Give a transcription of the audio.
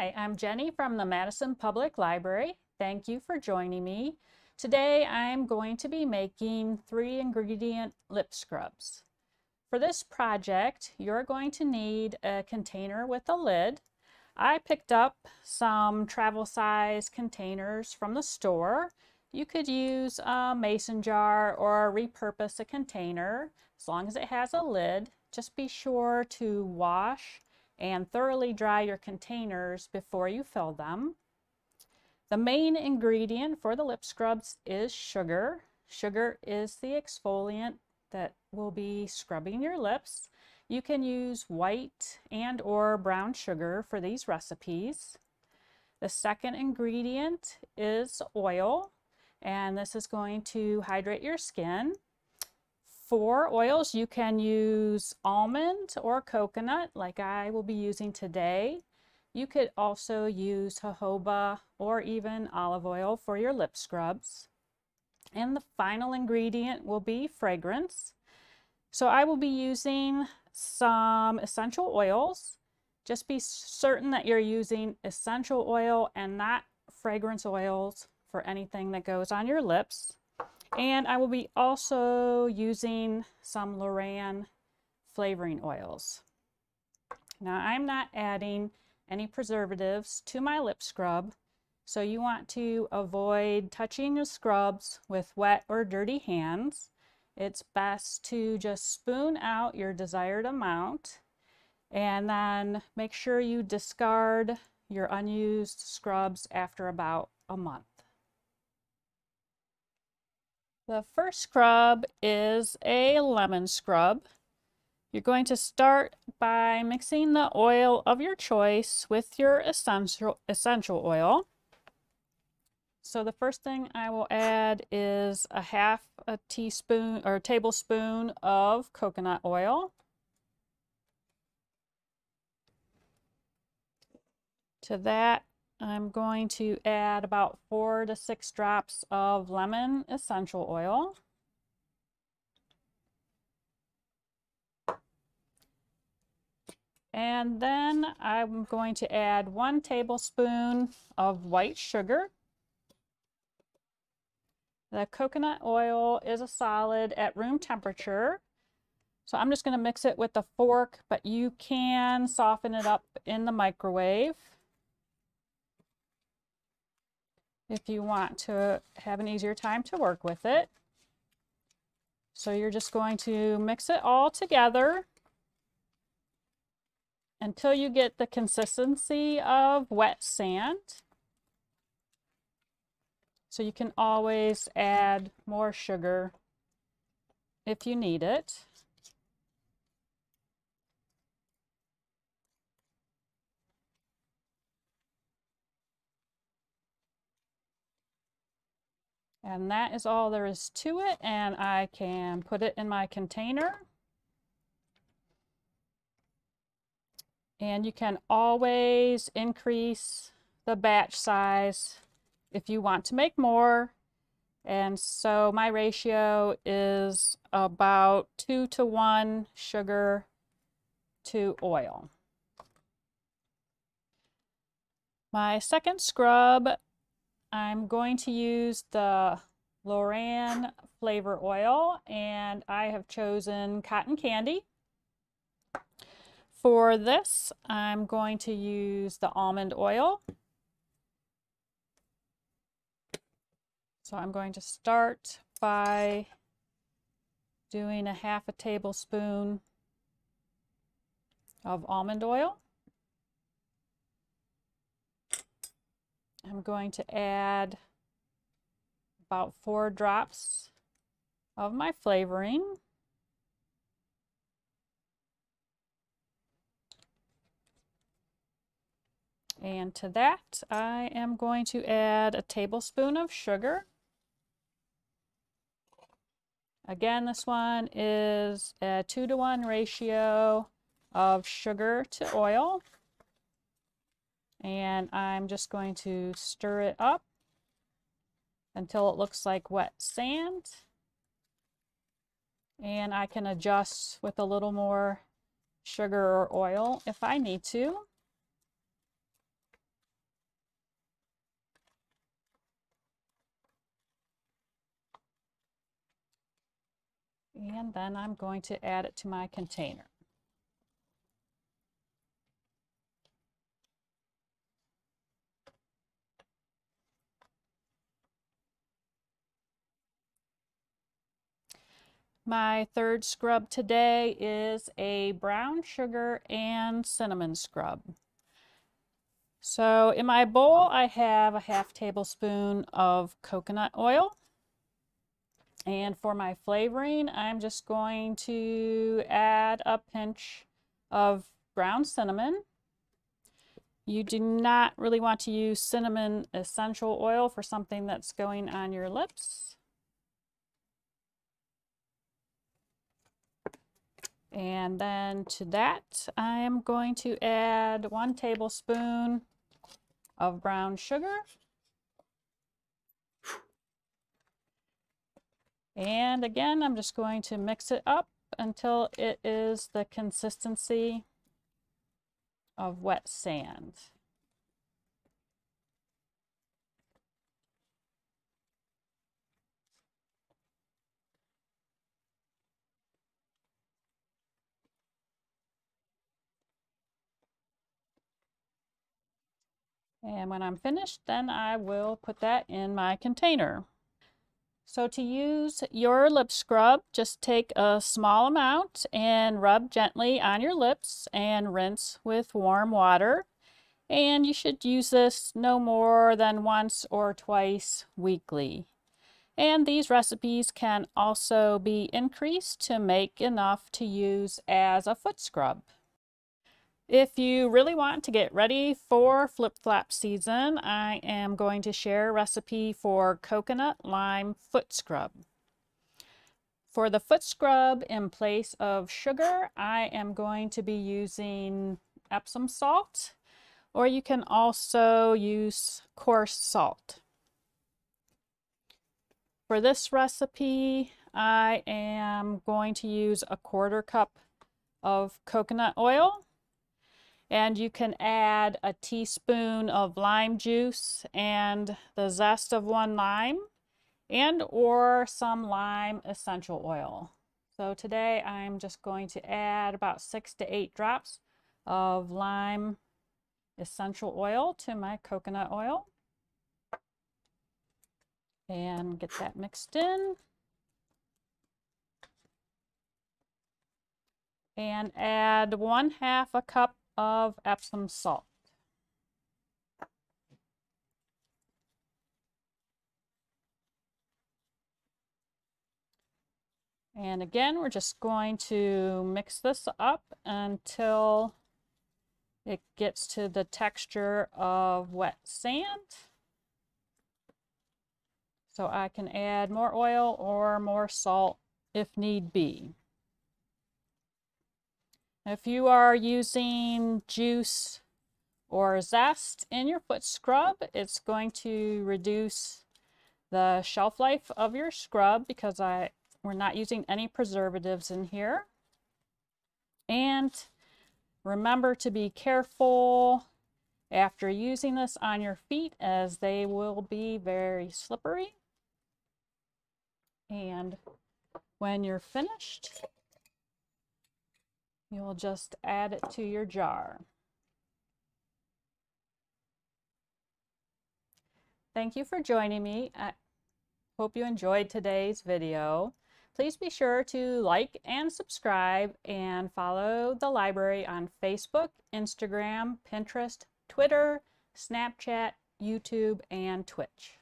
Hi, I'm Jenny from the Madison Public Library. Thank you for joining me. Today I'm going to be making 3-ingredient lip scrubs. For this project, you're going to need a container with a lid. I picked up some travel size containers from the store. You could use a mason jar or repurpose a container as long as it has a lid. Just be sure to wash and thoroughly dry your containers before you fill them. The main ingredient for the lip scrubs is sugar. Sugar is the exfoliant that will be scrubbing your lips. You can use white and or brown sugar for these recipes. The second ingredient is oil, and this is going to hydrate your skin. For oils, you can use almond or coconut, like I will be using today. You could also use jojoba or even olive oil for your lip scrubs. And the final ingredient will be fragrance. So I will be using some essential oils. Just be certain that you're using essential oil and not fragrance oils for anything that goes on your lips. And I will be also using some Loran flavoring oils. Now I'm not adding any preservatives to my lip scrub, so you want to avoid touching your scrubs with wet or dirty hands. It's best to just spoon out your desired amount and then make sure you discard your unused scrubs after about a month. The first scrub is a lemon scrub. You're going to start by mixing the oil of your choice with your essential oil. So the first thing I will add is a half a teaspoon or tablespoon of coconut oil. To that, I'm going to add about 4 to 6 drops of lemon essential oil. And then I'm going to add 1 tablespoon of white sugar. The coconut oil is a solid at room temperature. So I'm just going to mix it with a fork, but you can soften it up in the microwave if you want to have an easier time to work with it. So you're just going to mix it all together until you get the consistency of wet sand. So you can always add more sugar if you need it. And that is all there is to it, and I can put it in my container. And you can always increase the batch size if you want to make more. And so my ratio is about 2 to 1 sugar to oil. My second scrub, I'm going to use the Loran flavor oil, and I have chosen cotton candy. For this, I'm going to use the almond oil. So I'm going to start by doing a half a tablespoon of almond oil. I'm going to add about 4 drops of my flavoring. And to that, I am going to add a tablespoon of sugar. Again, this one is a 2 to 1 ratio of sugar to oil. And I'm just going to stir it up until it looks like wet sand. And I can adjust with a little more sugar or oil if I need to. And then I'm going to add it to my container. My third scrub today is a brown sugar and cinnamon scrub. So in my bowl, I have a half tablespoon of coconut oil. And for my flavoring, I'm just going to add a pinch of ground cinnamon. You do not really want to use cinnamon essential oil for something that's going on your lips. And then to that, I am going to add 1 tablespoon of brown sugar. And again, I'm just going to mix it up until it is the consistency of wet sand. And when I'm finished, then I will put that in my container. So to use your lip scrub, just take a small amount and rub gently on your lips and rinse with warm water. And you should use this no more than once or twice weekly. And these recipes can also be increased to make enough to use as a foot scrub. If you really want to get ready for flip-flop season, I am going to share a recipe for coconut lime foot scrub. For the foot scrub, in place of sugar, I am going to be using Epsom salt, or you can also use coarse salt. For this recipe, I am going to use a 1/4 cup of coconut oil. And you can add a teaspoon of lime juice and the zest of 1 lime and or some lime essential oil. So today I'm just going to add about 6 to 8 drops of lime essential oil to my coconut oil. And get that mixed in. And add 1/2 cup of Epsom salt. And again, we're just going to mix this up until it gets to the texture of wet sand. So I can add more oil or more salt if need be. If you are using juice or zest in your foot scrub, it's going to reduce the shelf life of your scrub because we're not using any preservatives in here. And remember to be careful after using this on your feet, as they will be very slippery. And when you're finished, you'll just add it to your jar. Thank you for joining me. I hope you enjoyed today's video. Please be sure to like and subscribe and follow the library on Facebook, Instagram, Pinterest, Twitter, Snapchat, YouTube, and Twitch.